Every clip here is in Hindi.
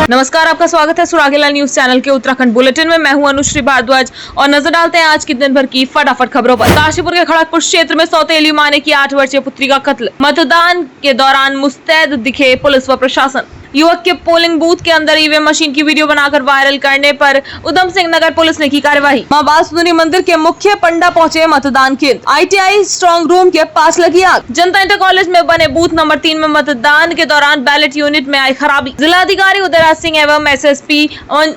नमस्कार, आपका स्वागत है सुरागेला न्यूज चैनल के उत्तराखंड बुलेटिन में। मैं हूं अनुश्री भारद्वाज और नजर डालते हैं आज की दिन भर की फटाफट खबरों पर। काशीपुर के खड़गपुर क्षेत्र में सौतेली मां ने की 8 वर्षीय पुत्री का कत्ल। मतदान के दौरान मुस्तैद दिखे पुलिस व प्रशासन। युवक के पोलिंग बूथ के अंदर ईवीएम मशीन की वीडियो बनाकर वायरल करने पर उधम सिंह नगर पुलिस ने की कार्यवाही। मां बाल सुंदरी मंदिर के मुख्य पंडा पहुंचे मतदान केंद्र। ITI स्ट्रॉन्ग रूम के पास लगी आग। जनता इंटर कॉलेज में बने बूथ नंबर 3 में मतदान के दौरान बैलेट यूनिट में आई खराबी। जिलाधिकारी उदयराज सिंह एवं SSP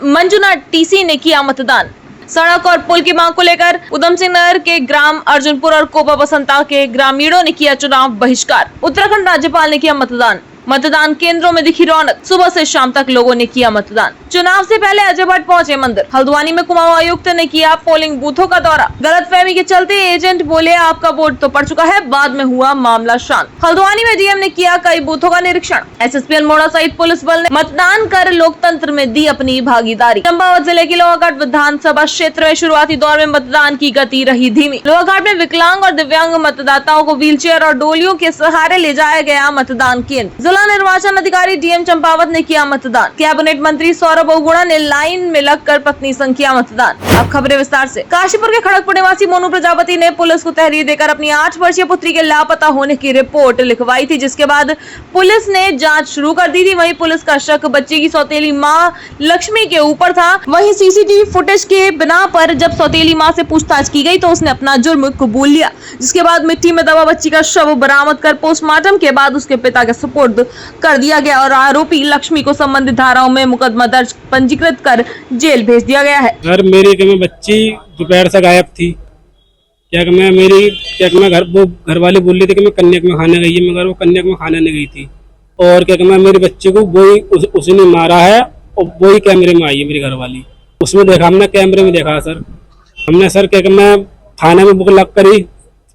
मंजुनाथ TC ने किया मतदान। सड़क और पुल की मांग को लेकर उधम सिंह नगर के ग्राम अर्जुनपुर और कोपा बसंता के ग्रामीणों ने किया चुनाव बहिष्कार। उत्तराखंड राज्यपाल ने किया मतदान। मतदान केंद्रों में दिखी रौनक। सुबह से शाम तक लोगों ने किया मतदान। चुनाव से पहले अजय भट्ट पहुंचे मंदिर। हल्द्वानी में कुमाऊं आयुक्त ने किया पोलिंग बूथों का दौरा। गलतफहमी के चलते एजेंट बोले आपका वोट तो पड़ चुका है, बाद में हुआ मामला शांत। हल्द्वानी में DM ने किया कई बूथों का निरीक्षण। SSP अल्मोड़ा सहित पुलिस बल ने मतदान कर लोकतंत्र में दी अपनी भागीदारी। चंपावत जिले के लोहाघाट विधानसभा क्षेत्र में शुरुआती दौर में मतदान की गति रही धीमी। लोहाघाट में विकलांग और दिव्यांग मतदाताओं को व्हीलचेयर और डोलियों के सहारे ले जाया गया मतदान केंद्र। जिला निर्वाचन अधिकारी DM चंपावत ने किया मतदान। कैबिनेट मंत्री सौरभ बहुगुणा ने लाइन में लगकर पत्नी संग किया मतदान। अब खबरें विस्तार से। काशीपुर के खड़गपुर निवासी मोनू प्रजापति ने पुलिस को तहरीर देकर अपनी 8 वर्षीय पुत्री के लापता होने की रिपोर्ट लिखवाई थी, जिसके बाद पुलिस ने जांच शुरू कर दी थी। वहीं पुलिस का शक बच्ची की सौतेली मां लक्ष्मी के ऊपर था। वहीं CCTV फुटेज के बिना पर जब सौतेली मां से पूछताछ की गई तो उसने अपना जुर्म कबूल लिया, जिसके बाद मिट्टी में दबा बच्ची का शव बरामद कर पोस्टमार्टम के बाद उसके पिता के सुपुर्द कर दिया गया और आरोपी लक्ष्मी को संबंधित धाराओं में मुकदमा दर्ज पंजीकृत कर जेल भेज दिया गया है। घर मेरी के में बच्ची दोपहर से गायब थी। वो घर वाली बोल रही थी कि मैं कन्याक में खाने गई है, मगर वो कन्याक में खाने नहीं गई थी। और मेरी बच्ची को वही उसने मारा है और वही कैमरे में आई है मेरी घर वाली। उसमें देखा, हमने कैमरे में देखा सर। हमने सर मैं थाने में बुक लग करी,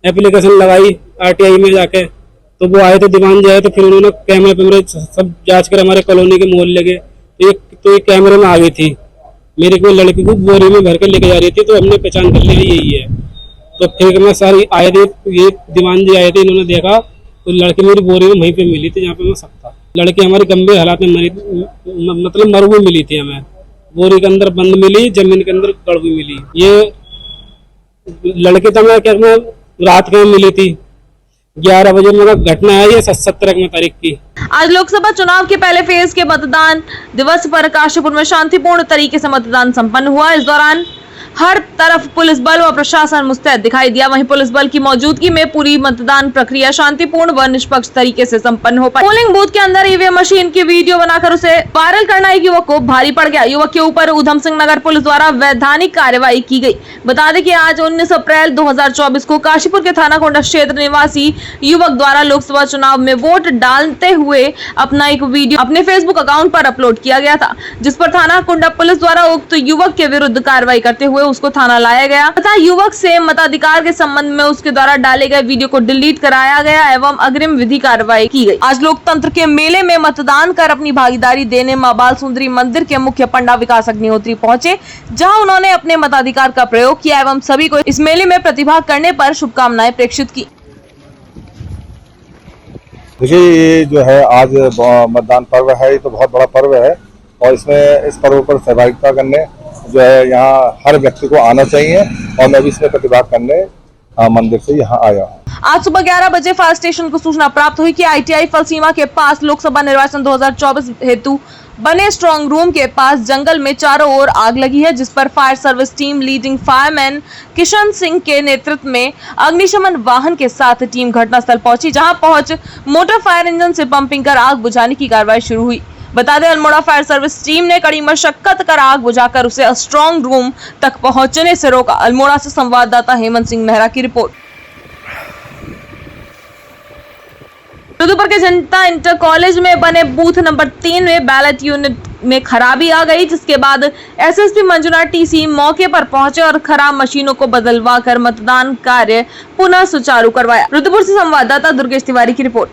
एप्लीकेशन लगाई RTI में जाके, तो वो आए थे दीवान जाए, तो फिर उन्होंने कैमरे सब जांच कर हमारे कॉलोनी के मोहल्ले के तो एक कैमरे में आ गई थी। मेरी कोई लड़की को बोरी में भर के लेके जा रही थी, तो हमने पहचान कर लिया यही है। तो फिर मैं सारी आए थे, ये दीवान जी आए थे, इन्होंने देखा तो लड़की मेरी बोरी में वहीं पे मिली थी जहाँ पे मैं सकता। लड़की हमारी गंभीर हालात में मरी, मतलब मर हुई मिली थी। हमें बोरी के अंदर बंद मिली, जमीन के अंदर गड़ हुई मिली। ये लड़की तो मैं रात में मिली थी 11 बजे। मेरा घटना है ये 17 तारीख की। आज लोकसभा चुनाव के पहले फेज के मतदान दिवस पर काशीपुर में शांतिपूर्ण तरीके से मतदान संपन्न हुआ। इस दौरान हर तरफ पुलिस बल व प्रशासन मुस्तैद दिखाई दिया। वहीं पुलिस बल की मौजूदगी में पूरी मतदान प्रक्रिया शांतिपूर्ण व निष्पक्ष तरीके से संपन्न हो पाई। पोलिंग बूथ के अंदर ईवीएम मशीन की वीडियो बनाकर उसे वायरल करना एक युवक को भारी पड़ गया। युवक के ऊपर उधम सिंह नगर पुलिस द्वारा वैधानिक कार्यवाही की गई। बता दें कि आज 19 अप्रैल 2024 को काशीपुर के थाना कोंडा क्षेत्र निवासी युवक द्वारा लोकसभा चुनाव में वोट डालते हुए अपना एक वीडियो अपने फेसबुक अकाउंट पर अपलोड किया गया था, जिस पर थाना कोंडा पुलिस द्वारा उक्त युवक के विरुद्ध कार्रवाई करते हुए उसको थाना लाया गया तथा युवक से मताधिकार के संबंध में उसके द्वारा डाले गए वीडियो को डिलीट कराया गया एवं अग्रिम विधि कार्रवाई की गई। आज लोकतंत्र के मेले में मतदान कर अपनी भागीदारी देने मां बाल सुंदरी मंदिर के मुख्य पंडा विकास अग्निहोत्री पहुंचे, जहां उन्होंने अपने मताधिकार का प्रयोग किया एवं सभी को इस मेले में प्रतिभाग करने पर शुभकामनाएं प्रेषित की। देखिए, ये जो है आज मतदान पर्व है, ये तो बहुत बड़ा पर्व है और इसमें इस पर्व पर सहभागिता करने जो है यहाँ हर व्यक्ति को आना चाहिए और मैं भी इसमें प्रतिभाग करने मंदिर से यहाँ आया हूँ। आज सुबह 11 बजे फायर स्टेशन को सूचना प्राप्त हुई कि ITI फलसीमा के पास लोकसभा निर्वाचन 2024 हेतु बने स्ट्रॉन्ग रूम के पास जंगल में चारों ओर आग लगी है, जिस पर fire service team leading fireman Kishan Singh के नेतृत्व में अग्निशमन वाहन के साथ टीम घटनास्थल पहुंची, जहां पहुंच मोटर फायर इंजन से पंपिंग कर आग बुझाने की कार्रवाई शुरू हुई। बता दें, अल्मोड़ा फायर सर्विस टीम ने कड़ी मशक्कत कर आग बुझाकर उसे स्ट्रॉन्ग रूम तक पहुंचने से रोका। अल्मोड़ा से संवाददाता हेमंत सिंह मेहरा की रिपोर्ट। रुद्रपुर के जनता इंटर कॉलेज में बने बूथ नंबर 3 में बैलेट यूनिट में खराबी आ गई, जिसके बाद SSP मंजुनाथ TC मौके पर पहुंचे और खराब मशीनों को बदलवा कर मतदान कार्य पुनः सुचारू करवाया। रुद्रपुर से संवाददाता दुर्गेश तिवारी की रिपोर्ट।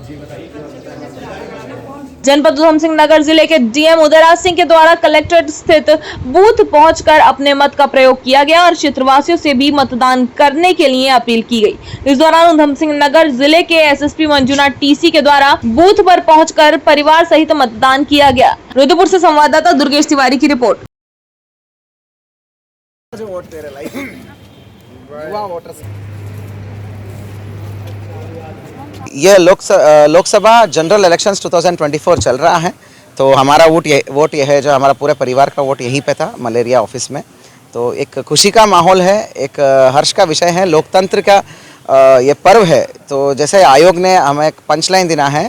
जी बताइए। जनपद उधम सिंह नगर जिले के डीएम उदयराज सिंह के द्वारा कलेक्ट्रेट स्थित बूथ पहुंचकर अपने मत का प्रयोग किया गया और क्षेत्रवासियों से भी मतदान करने के लिए अपील की गई। इस दौरान उधम सिंह नगर जिले के एसएसपी मंजुनाथ टीसी के द्वारा बूथ पर पहुंचकर परिवार सहित मतदान किया गया। रुद्रपुर से संवाददाता दुर्गेश तिवारी की रिपोर्ट। वोट दे रहे युवा वोटर्स। ये लोकसभा जनरल इलेक्शंस 2024 चल रहा है, तो हमारा वोट ये है जो हमारा पूरे परिवार का वोट यहीं पे था मलेरिया ऑफिस में। तो एक खुशी का माहौल है, एक हर्ष का विषय है, लोकतंत्र का ये पर्व है। तो जैसे आयोग ने हमें एक पंचलाइन देना है,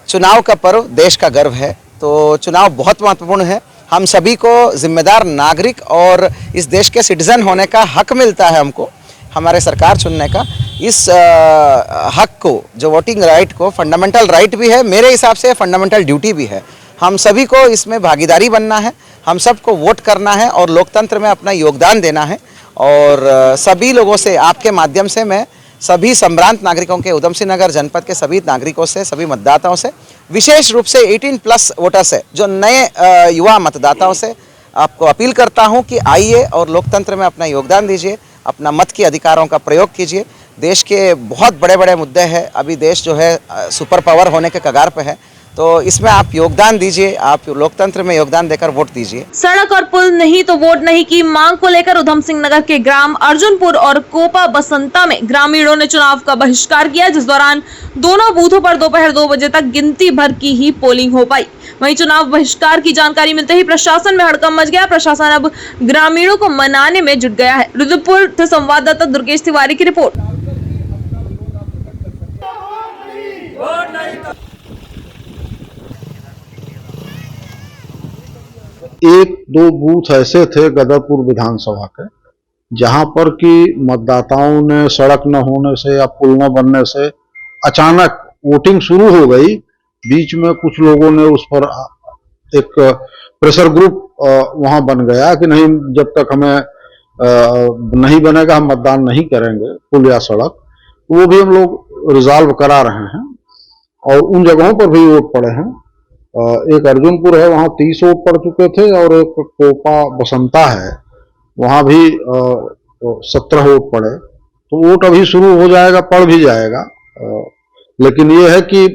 चुनाव का पर्व देश का गर्व है। तो चुनाव बहुत महत्वपूर्ण है, हम सभी को जिम्मेदार नागरिक और इस देश के सिटीजन होने का हक मिलता है हमको, हमारे सरकार चुनने का। इस हक को, जो वोटिंग राइट को, फंडामेंटल राइट भी है, मेरे हिसाब से फंडामेंटल ड्यूटी भी है। हम सभी को इसमें भागीदारी बनना है, हम सबको वोट करना है और लोकतंत्र में अपना योगदान देना है। और सभी लोगों से, आपके माध्यम से मैं सभी संभ्रांत नागरिकों के, उधम सिंह नगर जनपद के सभी नागरिकों से, सभी मतदाताओं से, विशेष रूप से 18+ वोटर्स है जो नए युवा मतदाताओं से आपको अपील करता हूं कि आइए और लोकतंत्र में अपना योगदान दीजिए, अपना मत के अधिकारों का प्रयोग कीजिए। देश के बहुत बड़े बड़े मुद्दे हैं, अभी देश जो है सुपर पावर होने के कगार पे है, तो इसमें आप योगदान दीजिए, आप लोकतंत्र में योगदान देकर वोट दीजिए। सड़क और पुल नहीं तो वोट नहीं की मांग को लेकर उधम सिंह नगर के ग्राम अर्जुनपुर और कोपा बसंता में ग्रामीणों ने चुनाव का बहिष्कार किया, जिस दौरान दोनों बूथों पर दोपहर 2 बजे तक गिनती भर की ही पोलिंग हो पाई। वहीं चुनाव बहिष्कार की जानकारी मिलते ही प्रशासन में हड़कंप मच गया। प्रशासन अब ग्रामीणों को मनाने में जुट गया है। रुद्रपुर से संवाददाता दुर्गेश तिवारी की रिपोर्ट। एक दो बूथ ऐसे थे गदरपुर विधानसभा के, जहां पर कि मतदाताओं ने सड़क न होने से या पुल न बनने से अचानक वोटिंग शुरू हो गई। बीच में कुछ लोगों ने उस पर एक प्रेशर ग्रुप वहां बन गया कि नहीं, जब तक हमें नहीं बनेगा हम मतदान नहीं करेंगे पुल या सड़क। वो भी हम लोग रिजॉल्व करा रहे हैं और उन जगहों पर भी वोट पड़े हैं। एक अर्जुनपुर है, वहाँ 30 वोट पड़ चुके थे, और एक कोपा बसंता है, वहाँ भी 17 वोट पड़े। तो वोट अभी शुरू हो जाएगा, पड़ भी जाएगा। लेकिन ये है कि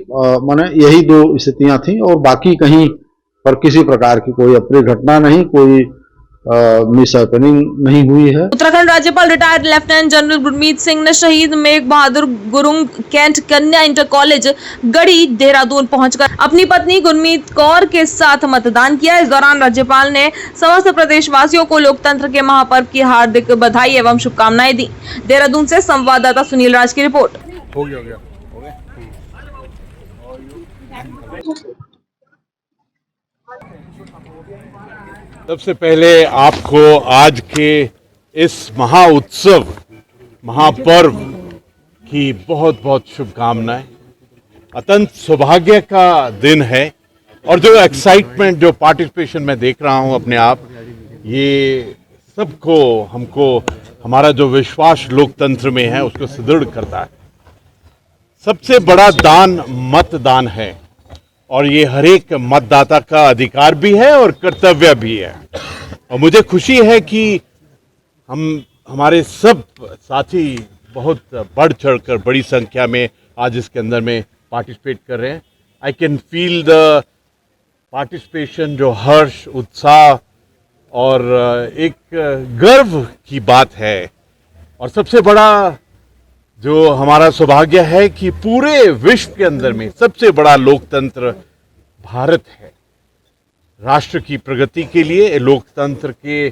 माने यही 2 स्थितियां थी और बाकी कहीं पर किसी प्रकार की कोई अप्रिय घटना नहीं, कोई मिस हैपनिंग नहीं हुई है। उत्तराखंड राज्यपाल retired lieutenant general Gurmeet Singh ने शहीद मेघ बहादुर गुरुंग कैंट कन्या इंटर कॉलेज गढ़ी देहरादून पहुंचकर अपनी पत्नी गुरमीत कौर के साथ मतदान किया। इस दौरान राज्यपाल ने समस्त प्रदेशवासियों को लोकतंत्र के महापर्व की हार्दिक बधाई एवं शुभकामनाएं दी। देहरादून से संवाददाता सुनील राज की रिपोर्ट। हो गया। सबसे पहले आपको आज के इस महा उत्सव, महापर्व की बहुत बहुत शुभकामनाएं। अत्यंत सौभाग्य का दिन है और जो एक्साइटमेंट, जो पार्टिसिपेशन मैं देख रहा हूं अपने आप, ये सबको, हमको, हमारा जो विश्वास लोकतंत्र में है उसको सुदृढ़ करता है। सबसे बड़ा दान मतदान है और ये हर एक मतदाता का अधिकार भी है और कर्तव्य भी है। और मुझे खुशी है कि हमारे सब साथी बहुत बढ़ चढ़कर बड़ी संख्या में आज इसके अंदर में पार्टिसिपेट कर रहे हैं। I can feel the participation, जो हर्ष, उत्साह और एक गर्व की बात है। और सबसे बड़ा जो हमारा सौभाग्य है कि पूरे विश्व के अंदर में सबसे बड़ा लोकतंत्र भारत है। राष्ट्र की प्रगति के लिए लोकतंत्र के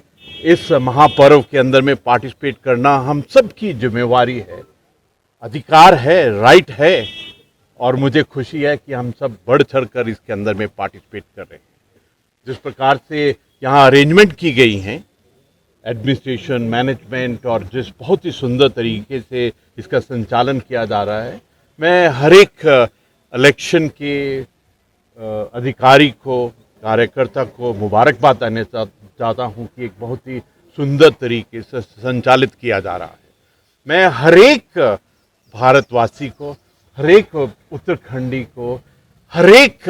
इस महापर्व के अंदर में पार्टिसिपेट करना हम सबकी जिम्मेवारी है, अधिकार है, राइट है। और मुझे खुशी है कि हम सब बढ़ चढ़कर इसके अंदर में पार्टिसिपेट कर रहे हैं। जिस प्रकार से यहाँ अरेंजमेंट की गई हैं, एडमिनिस्ट्रेशन, मैनेजमेंट, और जिस बहुत ही सुंदर तरीके से इसका संचालन किया जा रहा है, मैं हर एक इलेक्शन के अधिकारी को, कार्यकर्ता को मुबारकबाद देना चाहता हूं कि एक बहुत ही सुंदर तरीके से संचालित किया जा रहा है। मैं हर एक भारतवासी को, हर एक उत्तराखंडी को, हर एक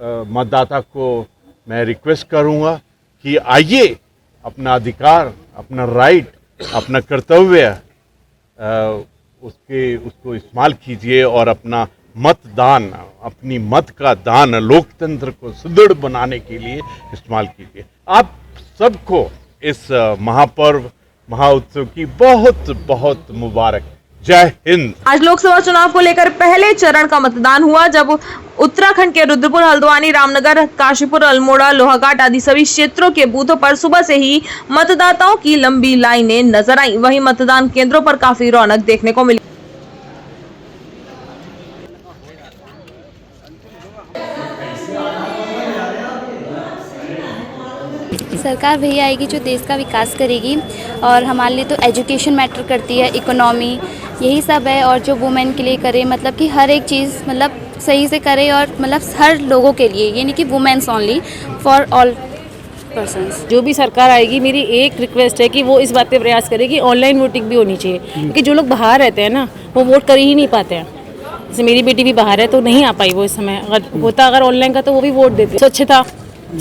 मतदाता को मैं रिक्वेस्ट करूंगा कि आइए अपना अधिकार, अपना राइट, अपना कर्तव्य उसको इस्तेमाल कीजिए और अपना मतदान, अपनी मत का दान लोकतंत्र को सुदृढ़ बनाने के लिए इस्तेमाल कीजिए। आप सबको इस महापर्व, महाउत्सव की बहुत बहुत मुबारक। जय हिंद। आज लोकसभा चुनाव को लेकर पहले चरण का मतदान हुआ, जब उत्तराखंड के रुद्रपुर, हल्द्वानी, रामनगर, काशीपुर, अल्मोड़ा, लोहाघाट आदि सभी क्षेत्रों के बूथों पर सुबह से ही मतदाताओं की लंबी लाइनें नजर आई। वहीं मतदान केंद्रों पर काफी रौनक देखने को मिली। सरकार वही आएगी जो देश का विकास करेगी, और हमारे लिए तो एजुकेशन मैटर करती है, इकोनॉमी, यही सब है। और जो वुमेन के लिए करे, मतलब कि हर एक चीज़ मतलब सही से करे, और मतलब हर लोगों के लिए, ये नहीं कि women's only, for all persons. जो भी सरकार आएगी, मेरी एक रिक्वेस्ट है कि वो इस बात पे प्रयास करे कि ऑनलाइन वोटिंग भी होनी चाहिए, क्योंकि जो लोग बाहर रहते हैं ना, वो वोट कर ही नहीं पाते हैं। जैसे मेरी बेटी भी बाहर है तो नहीं आ पाई वो इस समय, अगर होता अगर ऑनलाइन का तो वो भी वोट देते। स्वच्छता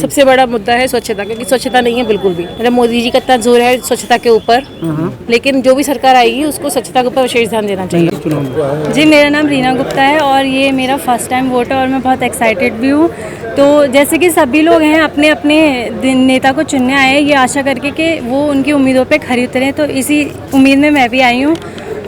सबसे बड़ा मुद्दा है, स्वच्छता, क्योंकि स्वच्छता नहीं है बिल्कुल भी। मतलब मोदी जी का इतना जोर है स्वच्छता के ऊपर, लेकिन जो भी सरकार आएगी उसको स्वच्छता के ऊपर विशेष ध्यान देना चाहिए। जी, मेरा नाम रीना गुप्ता है और ये मेरा फर्स्ट टाइम वोट है और मैं बहुत एक्साइटेड भी हूँ। तो जैसे कि सभी लोग हैं अपने अपने नेता को चुनने आए हैं, ये आशा करके कि वो उनकी उम्मीदों पे खरी उतरें, तो इसी उम्मीद में मैं भी आई हूँ।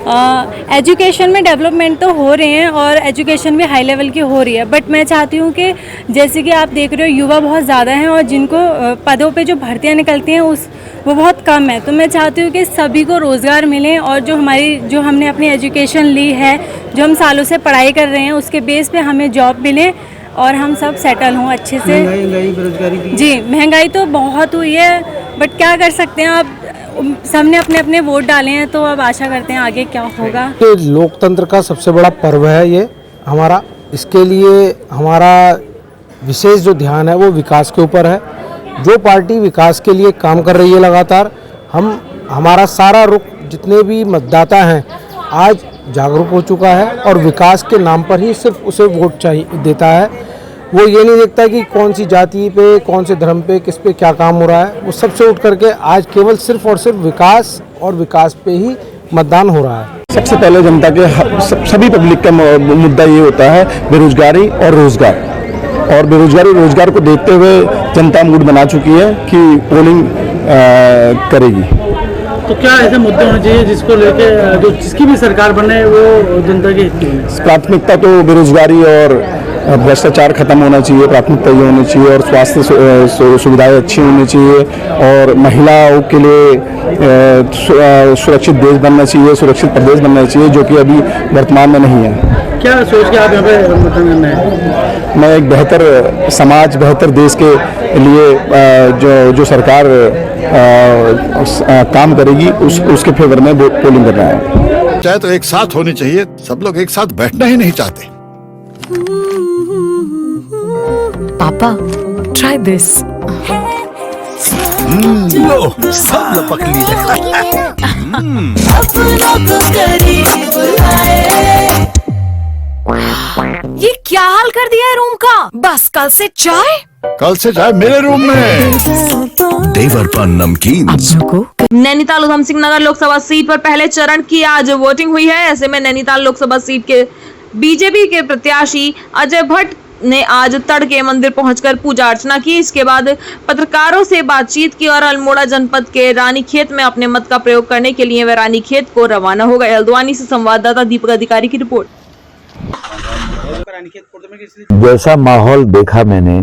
एजुकेशन में डेवलपमेंट तो हो रहे हैं और एजुकेशन भी हाई लेवल की हो रही है, बट मैं चाहती हूँ कि जैसे कि आप देख रहे हो युवा बहुत ज़्यादा हैं और जिनको पदों पे जो भर्तियाँ निकलती हैं वो बहुत कम है। तो मैं चाहती हूँ कि सभी को रोज़गार मिले और जो हमने अपनी एजुकेशन ली है, जो हम सालों से पढ़ाई कर रहे हैं, उसके बेस पे हमें जॉब मिले और हम सब सेटल हों अच्छे से। महंगाई, बेरोजगारी की जी, महंगाई तो बहुत हुई है, बट क्या कर सकते हैं, अब सबने अपने अपने वोट डाले हैं, तो अब आशा करते हैं आगे क्या होगा। लोकतंत्र का सबसे बड़ा पर्व है ये हमारा, इसके लिए हमारा विशेष जो ध्यान है वो विकास के ऊपर है। जो पार्टी विकास के लिए काम कर रही है लगातार, हमारा सारा रुख, जितने भी मतदाता हैं आज जागरूक हो चुका है और विकास के नाम पर ही सिर्फ उसे वोट चाहिए देता है। वो ये नहीं देखता कि कौन सी जाति पे, कौन से धर्म पे, किस पे क्या काम हो रहा है। वो सबसे उठ करके आज केवल सिर्फ और सिर्फ विकास और विकास पे ही मतदान हो रहा है। सबसे पहले जनता के सभी पब्लिक का मुद्दा ये होता है बेरोजगारी और रोजगार, और बेरोजगारी रोजगार को देखते हुए जनता मूड बना चुकी है कि पोलिंग करेगी। तो क्या ऐसे मुद्दे होने चाहिए जिसको लेके जो जिसकी भी सरकार बने वो जनता की प्राथमिकता तो बेरोजगारी और भ्रष्टाचार खत्म होना चाहिए, प्राथमिकता ये होनी चाहिए, और स्वास्थ्य सुविधाएं अच्छी होनी चाहिए, और महिलाओं के लिए सुरक्षित देश बनना चाहिए, सुरक्षित प्रदेश बनना चाहिए, जो कि अभी वर्तमान में नहीं है। क्या सोच के आप यहाँ पे मतदान करना है? मैं एक बेहतर समाज, बेहतर देश के लिए जो सरकार काम करेगी उसके फेवर में पोलिंग करना है। चाहे तो एक साथ होनी चाहिए, सब लोग एक साथ बैठना ही नहीं चाहते। पापा, try this. लो, सब लपक लिए। ये क्या हाल कर दिया है रूम का? बस कल से चाय? कल से चाय मेरे रूम में। देवर पान नमकीन। नैनीताल उधम सिंह नगर लोकसभा सीट पर पहले चरण की आज वोटिंग हुई है। ऐसे में नैनीताल लोकसभा सीट के बीजेपी के प्रत्याशी अजय भट्ट ने आज तड़के मंदिर पहुंचकर पूजा अर्चना की। इसके बाद पत्रकारों से बातचीत की और अल्मोड़ा जनपद के रानीखेत में अपने मत का प्रयोग करने के लिए वे रानीखेत को रवाना हो गए। हल्द्वानी से संवाददाता दीपक अधिकारी की रिपोर्ट। जैसा माहौल देखा मैंने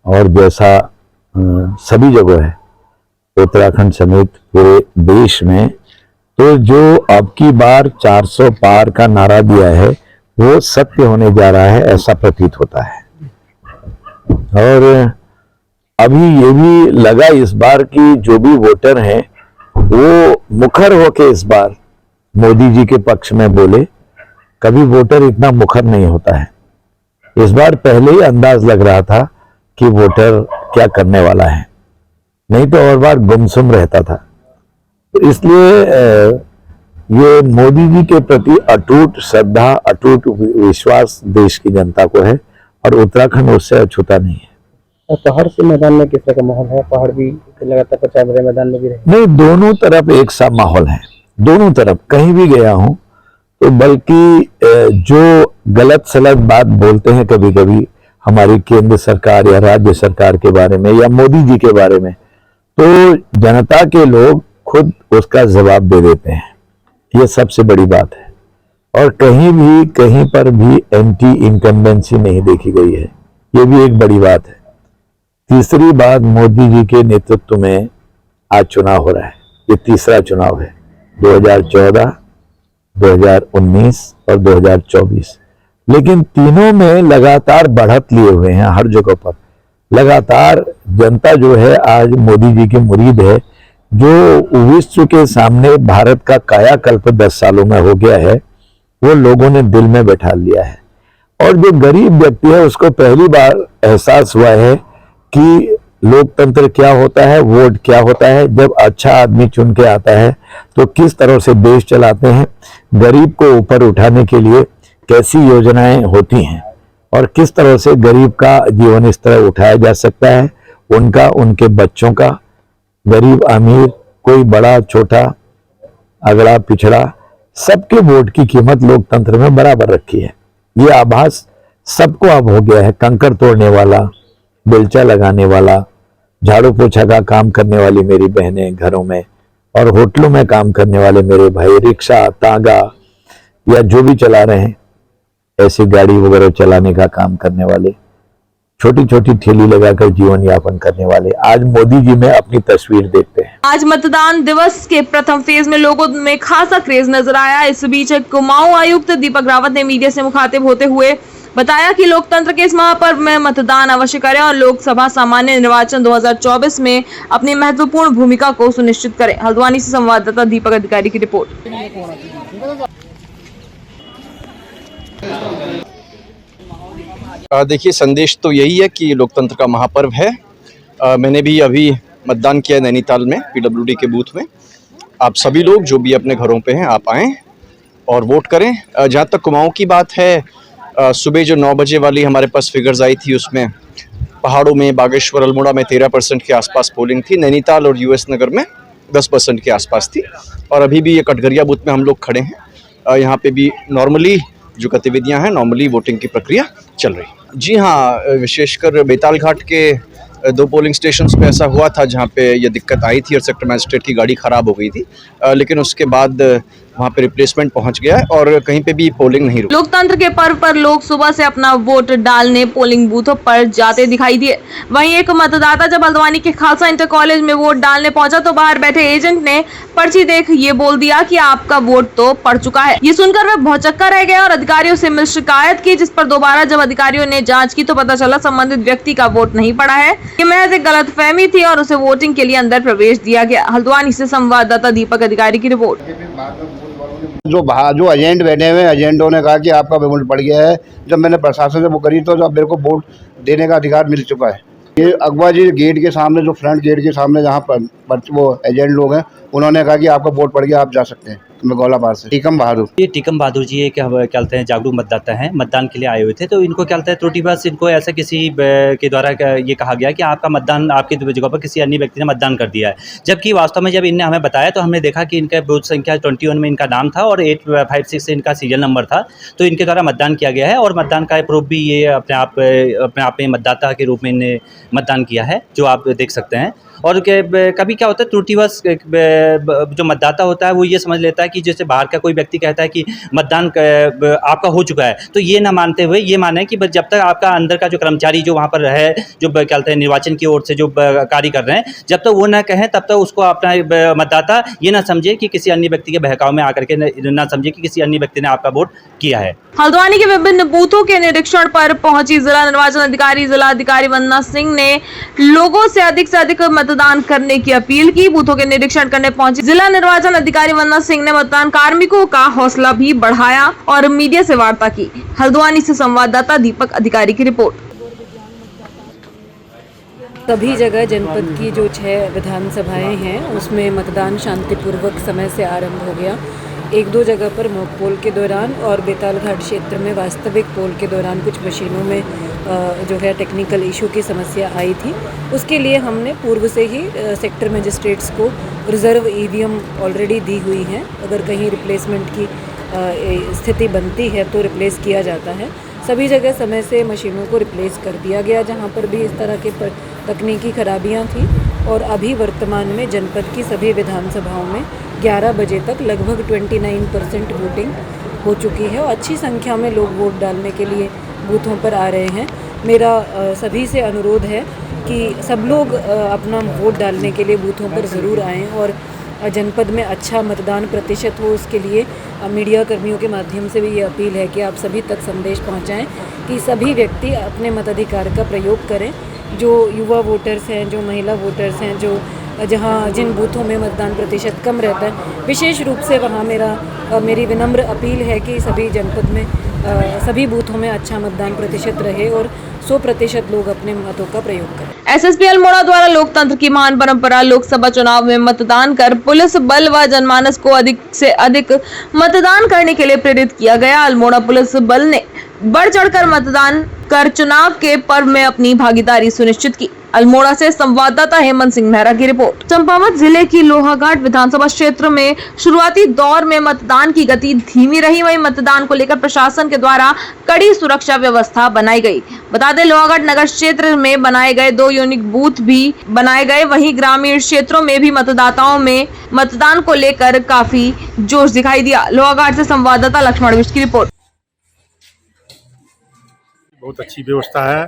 और जैसा सभी जगह है उत्तराखंड समेत पूरे देश में, तो जो अब की बार 400 पार का नारा दिया है वो सत्य होने जा रहा है, ऐसा प्रतीत होता है। और अभी ये भी लगा इस बार की जो भी वोटर हैं वो मुखर होके इस बार मोदी जी के पक्ष में बोले। कभी वोटर इतना मुखर नहीं होता है। इस बार पहले ही अंदाज लग रहा था कि वोटर क्या करने वाला है, नहीं तो और बार गुमसुम रहता था। तो इसलिए ये मोदी जी के प्रति अटूट श्रद्धा, अटूट विश्वास देश की जनता को है और उत्तराखंड उससे अछूता नहीं है। और पहाड़ से मैदान में किस तरह का माहौल है? पहाड़ भी लगातार प्रचार भरे मैदान में भी रहे। नहीं, दोनों तरफ एक सा माहौल है, दोनों तरफ कहीं भी गया हूं तो बल्कि जो गलत सलत बात बोलते हैं कभी कभी हमारी केंद्र सरकार या राज्य सरकार के बारे में या मोदी जी के बारे में, तो जनता के लोग खुद उसका जवाब दे देते हैं। ये सबसे बड़ी बात है और कहीं पर भी एंटी इनकम्बेंसी नहीं देखी गई है, ये भी एक बड़ी बात है। तीसरी बात, मोदी जी के नेतृत्व में आज चुनाव हो रहा है, ये तीसरा चुनाव है, 2014, 2019 और 2024, लेकिन तीनों में लगातार बढ़त लिए हुए हैं। हर जगह पर लगातार जनता जो है आज मोदी जी की मुरीद है। जो विश्व के सामने भारत का कायाकल्प 10 सालों में हो गया है, वो लोगों ने दिल में बैठा लिया है। और जो गरीब व्यक्ति है उसको पहली बार एहसास हुआ है कि लोकतंत्र क्या होता है, वोट क्या होता है। जब अच्छा आदमी चुन के आता है तो किस तरह से देश चलाते हैं, गरीब को ऊपर उठाने के लिए कैसी योजनाएं होती हैं और किस तरह से गरीब का जीवन स्तर उठाया जा सकता है, उनका, उनके बच्चों का, गरीब अमीर, कोई बड़ा छोटा, अगड़ा पिछड़ा, सबके वोट की कीमत लोकतंत्र में बराबर रखी है। ये आभास सबको अब हो गया है। कंकड़ तोड़ने वाला, बेलचा लगाने वाला, झाड़ू पोछा का काम करने वाली मेरी बहनें घरों में और होटलों में काम करने वाले मेरे भाई, रिक्शा, तांगा या जो भी चला रहे हैं, ऐसी गाड़ी वगैरह चलाने का काम करने वाले, छोटी छोटी ठेली लगाकर जीवन यापन करने वाले आज मोदी जी में अपनी तस्वीर देखते हैं। आज मतदान दिवस के प्रथम फेज में लोगों में खासा क्रेज नजर आया। इस बीच कुमाऊं आयुक्त दीपक रावत ने मीडिया से मुखातिब होते हुए बताया कि लोकतंत्र के इस महापर्व में मतदान अवश्य करें और लोकसभा सामान्य निर्वाचन 2024 में अपनी महत्वपूर्ण भूमिका को सुनिश्चित करें। हल्द्वानी से संवाददाता दीपक अधिकारी की रिपोर्ट। देखिए, संदेश तो यही है कि लोकतंत्र का महापर्व है। मैंने भी अभी मतदान किया नैनीताल में PWD के बूथ में। आप सभी लोग जो भी अपने घरों पे हैं, आप आएँ और वोट करें। जहाँ तक कुमाऊं की बात है, सुबह जो 9 बजे वाली हमारे पास फिगर्स आई थी, उसमें पहाड़ों में बागेश्वर, अल्मोड़ा में 13% के आसपास पोलिंग थी। नैनीताल और US नगर में 10% के आसपास थी। और अभी भी ये कटघरिया बूथ में हम लोग खड़े हैं। यहाँ पे भी नॉर्मली जो गतिविधियाँ हैं, नॉर्मली वोटिंग की प्रक्रिया चल रही है। जी हाँ, विशेषकर बेताल घाट के 2 पोलिंग स्टेशंस पे ऐसा हुआ था जहाँ पे ये दिक्कत आई थी और सेक्टर मजिस्ट्रेट की गाड़ी ख़राब हो गई थी, लेकिन उसके बाद वहाँ पे रिप्लेसमेंट पहुँच गया है और कहीं पे भी पोलिंग नहीं रुकी। लोकतंत्र के पर्व पर लोग सुबह से अपना वोट डालने पोलिंग बूथों पर जाते दिखाई दिए। वहीं एक मतदाता जब हल्द्वानी के खालसा इंटर कॉलेज में वोट डालने पहुंचा तो बाहर बैठे एजेंट ने पर्ची देख ये बोल दिया कि आपका वोट तो पड़ चुका है। ये सुनकर वह भौचक्का रह गया और अधिकारियों से मिल शिकायत की, जिस पर दोबारा जब अधिकारियों ने जांच की तो पता चला संबंधित व्यक्ति का वोट नहीं पड़ा है। ये महज एक गलतफहमी थी और उसे वोटिंग के लिए अंदर प्रवेश दिया गया। हल्द्वानी से संवाददाता दीपक अधिकारी की रिपोर्ट। जो एजेंट बैठे हुए एजेंटों ने कहा कि आपका वोट पड़ गया है। जब मैंने प्रशासन से वो करी तो जब मेरे को वोट देने का अधिकार मिल चुका है। ये अगवा जी गेट के सामने, जो फ्रंट गेट के सामने जहाँ पर वो एजेंट लोग हैं, उन्होंने कहा कि आपका वोट पड़ गया, आप जा सकते हैं। मैं गौलाबाद से टीकम बहादुर। ये टीकम बहादुर जी क्या कहते हैं, जागरूक मतदाता हैं, मतदान के लिए आए हुए थे। तो इनको क्या कहते हैं, त्रुटिवश इनको ऐसा किसी के द्वारा ये कहा गया कि आपका मतदान आपकी जगह पर किसी अन्य व्यक्ति ने मतदान कर दिया है। जबकि वास्तव में जब इनने हमें बताया तो हमने देखा कि इनका बूथ संख्या 21 में इनका नाम था और 856 से इनका सीरियल नंबर था। तो इनके द्वारा मतदान किया गया है और मतदान का प्रूफ भी ये अपने आप में मतदाता के रूप में इन्हें मतदान किया है, जो आप देख सकते हैं। और कभी क्या होता है, त्रुटिवश जो मतदाता होता है वो ये समझ लेता है कि जैसे बाहर का कोई व्यक्ति कहता है कि मतदान आपका हो चुका है, तो ये ना मानते हुए ये माने कि जब तक आपका अंदर का जो कर्मचारी जो वहाँ पर है, जो क्या कहते हैं निर्वाचन की ओर से जो कार्य कर रहे हैं, जब तक वो ना कहें तब तक उसको अपना मतदाता ये ना समझे कि किसी अन्य व्यक्ति के बहकाव में आकर के ना समझे कि किसी अन्य व्यक्ति ने आपका वोट किया है। हल्द्वानी के विभिन्न बूथों के निरीक्षण पर पहुंची जिला निर्वाचन अधिकारी वंदना सिंह ने लोगों से अधिक मतदान करने की अपील की। बूथों के निरीक्षण करने पहुंची जिला निर्वाचन अधिकारी वंदना सिंह ने मतदान कार्मिकों का हौसला भी बढ़ाया और मीडिया से वार्ता की। हल्द्वानी से संवाददाता दीपक अधिकारी की रिपोर्ट। सभी जगह जनपद की जो 6 विधानसभाएं हैं उसमें मतदान शांतिपूर्वक समय से आरंभ हो गया। एक दो जगह पर मॉक पोल के दौरान और बेताल घाट क्षेत्र में वास्तविक पोल के दौरान कुछ मशीनों में जो है टेक्निकल इशू की समस्या आई थी। उसके लिए हमने पूर्व से ही सेक्टर मजिस्ट्रेट्स को रिज़र्व ईवीएम ऑलरेडी दी हुई हैं। अगर कहीं रिप्लेसमेंट की स्थिति बनती है तो रिप्लेस किया जाता है। सभी जगह समय से मशीनों को रिप्लेस कर दिया गया जहां पर भी इस तरह के तकनीकी खराबियां थी। और अभी वर्तमान में जनपद की सभी विधानसभाओं में 11 बजे तक लगभग 29% वोटिंग हो चुकी है और अच्छी संख्या में लोग वोट डालने के लिए बूथों पर आ रहे हैं। मेरा सभी से अनुरोध है कि सब लोग अपना वोट डालने के लिए बूथों पर ज़रूर आएँ और जनपद में अच्छा मतदान प्रतिशत हो। उसके लिए मीडिया कर्मियों के माध्यम से भी ये अपील है कि आप सभी तक संदेश पहुंचाएं कि सभी व्यक्ति अपने मताधिकार का प्रयोग करें। जो युवा वोटर्स हैं, जो महिला वोटर्स हैं, जो जिन बूथों में मतदान प्रतिशत कम रहता है, विशेष रूप से वहाँ मेरी विनम्र अपील है कि सभी जनपद में सभी बूथों में अच्छा मतदान प्रतिशत रहे और 100% लोग अपने मतों का प्रयोग करें। एसएसपी अल्मोड़ा द्वारा लोकतंत्र की महान परंपरा लोकसभा चुनाव में मतदान कर पुलिस बल व जनमानस को अधिक से अधिक मतदान करने के लिए प्रेरित किया गया। अल्मोड़ा पुलिस बल ने बढ़ चढ़कर मतदान कर चुनाव के पर्व में अपनी भागीदारी सुनिश्चित की। अल्मोड़ा से संवाददाता हेमंत सिंह मेहरा की रिपोर्ट। चंपावत जिले की लोहाघाट विधानसभा क्षेत्र में शुरुआती दौर में मतदान की गति धीमी रही। वहीं मतदान को लेकर प्रशासन के द्वारा कड़ी सुरक्षा व्यवस्था बनाई गई। बता दें, लोहाघाट नगर क्षेत्र में बनाए गए 2 यूनिक बूथ भी बनाए गए। वहीं ग्रामीण क्षेत्रों में भी मतदाताओं में मतदान को लेकर काफी जोश दिखाई दिया। लोहाघाट से संवाददाता लक्ष्मण विष्ट की रिपोर्ट। बहुत अच्छी व्यवस्था है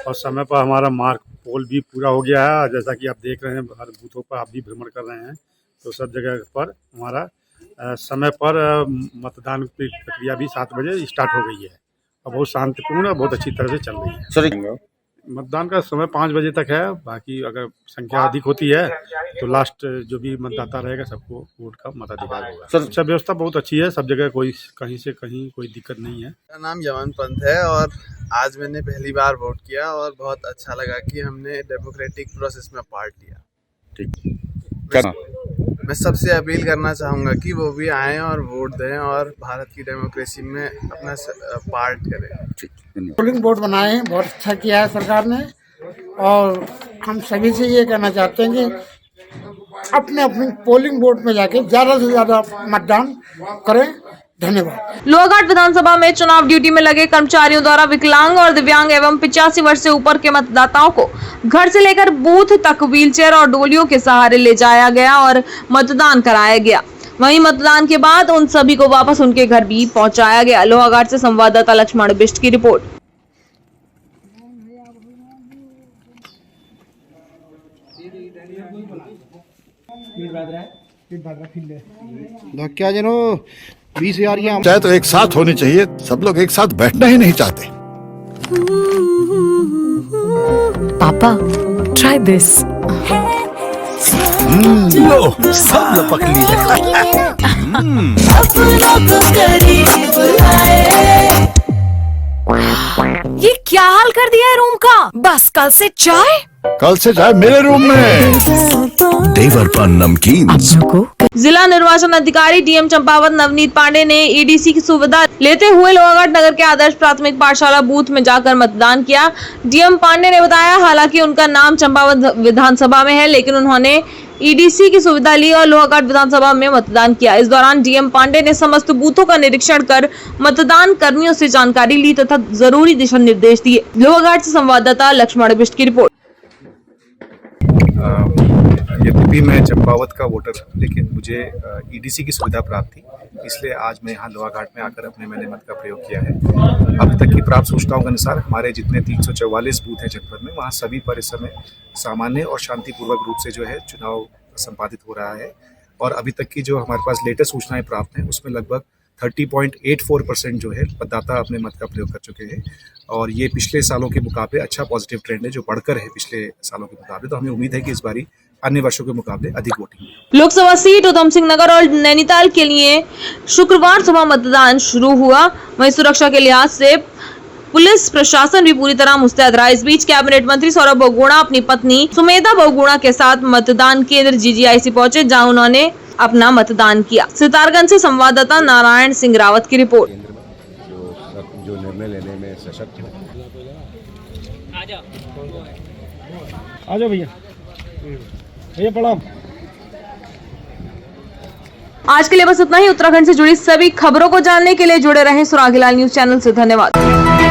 और समय पर हमारा मार्क पोल भी पूरा हो गया है। जैसा कि आप देख रहे हैं, हर बूथों पर आप भी भ्रमण कर रहे हैं, तो सब जगह पर हमारा समय पर मतदान की प्रक्रिया भी 7 बजे स्टार्ट हो गई है और बहुत शांतिपूर्ण और बहुत अच्छी तरह से चल रही है। मतदान का समय 5 बजे तक है। बाकी अगर संख्या अधिक होती है तो लास्ट जो भी मतदाता रहेगा सबको वोट का मताधिकार होगा। सुरक्षा व्यवस्था बहुत अच्छी है, सब जगह कोई कहीं से कहीं कोई दिक्कत नहीं है। मेरा नाम यमन पंत है और आज मैंने पहली बार वोट किया और बहुत अच्छा लगा कि हमने डेमोक्रेटिक प्रोसेस में पार्ट लिया। ठीक, मैं सबसे अपील करना चाहूँगा कि वो भी आएँ और वोट दें और भारत की डेमोक्रेसी में अपना पार्ट करें। पोलिंग बोर्ड बनाए हैं, बहुत अच्छा किया है सरकार ने और हम सभी से ये कहना चाहते हैं कि अपने अपने पोलिंग बोर्ड में जाके ज़्यादा से ज़्यादा मतदान करें। धन्यवाद। लोहाघाट विधानसभा में चुनाव ड्यूटी में लगे कर्मचारियों द्वारा विकलांग और दिव्यांग एवं 85 वर्ष से ऊपर के मतदाताओं को घर से लेकर बूथ तक व्हीलचेयर और डोलियों के सहारे ले जाया गया और मतदान कराया गया। वहीं मतदान के बाद उन सभी को वापस उनके घर भी पहुंचाया गया। लोहाघाट से संवाददाता लक्ष्मण विष्ट की रिपोर्ट। चाहे तो एक साथ होनी चाहिए, सब लोग एक साथ बैठना ही नहीं चाहते। पापा ट्राई दिस। लो सब लपक लिए। ये क्या हाल कर दिया है रूम का? बस कल से चाय मेरे रूम में। देवर पान नमकीन। जिला निर्वाचन अधिकारी डीएम चंपावत नवनीत पांडे ने ईडीसी की सुविधा लेते हुए लोहाघाट नगर के आदर्श प्राथमिक पाठशाला बूथ में जाकर मतदान किया। डीएम पांडे ने बताया, हालांकि उनका नाम चंपावत विधानसभा में है, लेकिन उन्होंने ईडीसी की सुविधा ली और लोहाघाट विधानसभा में मतदान किया। इस दौरान डीएम पांडे ने समस्त बूथों का निरीक्षण कर मतदान कर्मियों से जानकारी ली तथा जरूरी दिशा निर्देश दिए। लोहाघाट से संवाददाता लक्ष्मण विष्ट की रिपोर्ट। यद्यपि मैं चंपावत का वोटर हूं, लेकिन मुझे ईडीसी की सुविधा प्राप्त थी, इसलिए आज मैं यहाँ लोहाघाट में आकर मैंने मत का प्रयोग किया है। अब तक की प्राप्त सूचनाओं के अनुसार हमारे जितने 344 बूथ हैं जनपद में, वहाँ सभी पर इस समय सामान्य और शांतिपूर्वक रूप से जो है चुनाव संपादित हो रहा है। और अभी तक की जो हमारे पास लेटेस्ट सूचनाएं प्राप्त हैं उसमें लगभग 30.84% जो है मतदाता अपने मत का प्रयोग कर चुके हैं और ये पिछले सालों के मुकाबले अच्छा पॉजिटिव ट्रेंड है जो बढ़कर है पिछले सालों के मुकाबले। तो हमें उम्मीद है कि इस बारी अन्य वर्षों के मुकाबले अधिक वोटिंग। लोकसभा सीट उधम सिंह नगर और नैनीताल के लिए शुक्रवार सुबह मतदान शुरू हुआ। वहीं सुरक्षा के लिहाज से पुलिस प्रशासन भी पूरी तरह मुस्तैद रहा। इस बीच कैबिनेट मंत्री सौरभ बहुगुणा अपनी पत्नी सुमेधा बहुगुणा के साथ मतदान केंद्र जीजीआईसी पहुंचे, जहां उन्होंने अपना मतदान किया। सितारगंज से संवाददाता नारायण सिंह रावत की रिपोर्ट। जो निर्णय लेने में सशक्त हो। आ जाओ भैया, भैया प्रणाम। आज के लिए बस इतना ही। उत्तराखंड से जुड़ी सभी खबरों को जानने के लिए जुड़े रहें सुरागीलाल न्यूज चैनल से। धन्यवाद।